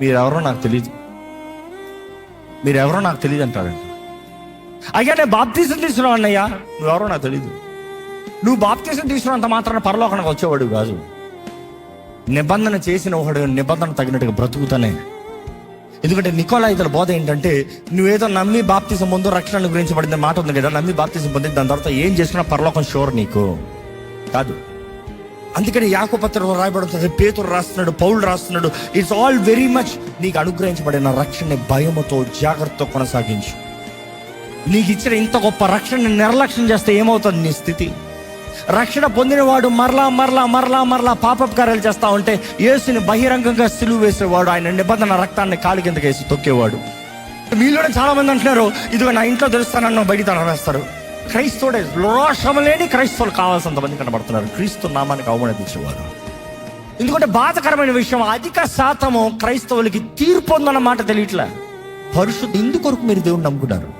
మీరెవరో నాకు తెలియదు, మీరెవరో నాకు తెలియదు అంటారంట. అయ్యా నేను బాప్తీసం తీసుకున్నావు అన్నయ్యా, నువ్వెవరో నాకు తెలియదు. నువ్వు బాప్తీసం తీసుకున్నంత మాత్రాన పరలోకానికి వచ్చేవాడు కాదు. నిబంధన చేసిన వాడు నిబంధన తగినట్టుగా బ్రతుకుతానే. ఎందుకంటే నికోలాయితల బోధ ఏంటంటే, నువ్వేదో నమ్మి బాప్తీసం పొందు రక్షణ గురించి పడిన మాట ఉంది కదా, నమ్మి బాప్తీసం పొంది దాని తర్వాత ఏం చేసినా పరలోకం షూర్ నీకు కాదు. అందుకని యాకోబు పత్రికలో రాయబడుతుంది, పేతురు రాస్తున్నాడు, పౌలు రాస్తున్నాడు, ఇట్స్ ఆల్ వెరీ మచ్ నీకు అనుగ్రహించబడిన రక్షణ భయముతో జాగ్రత్తతో కొనసాగించు. నీకు ఇచ్చిన ఇంత గొప్ప రక్షణని నిర్లక్ష్యం చేస్తే ఏమవుతుంది నీ స్థితి? రక్షణ పొందినవాడు మరలా మరలా మరలా మరలా పాపపు కార్యాలు చేస్తా ఉంటే యేసుని బహిరంగంగా సిలువ వేసేవాడు, ఆయన నిబంధన రక్తాన్ని కాలి కిందకి వేసి తొక్కేవాడు. మీలోనే చాలా మంది అంటున్నారు, ఇదిగో నా ఇంట్లో తెలుస్తానన్న బయట తరవేస్తారు. క్రైస్తవుడే రోషము లేని క్రైస్తవులు కావాల్సినంత మంది కనబడుతున్నారు, క్రీస్తు నామానికి అవమానించేవారు. ఎందుకంటే బాధకరమైన విషయం, అధిక శాతము క్రైస్తవులకి తీర్పు ఉందన్న మాట తెలియట్లే. పరిశుద్ధ ఇందుకొరకు మీరు దేవుని నమ్ముకున్నారు.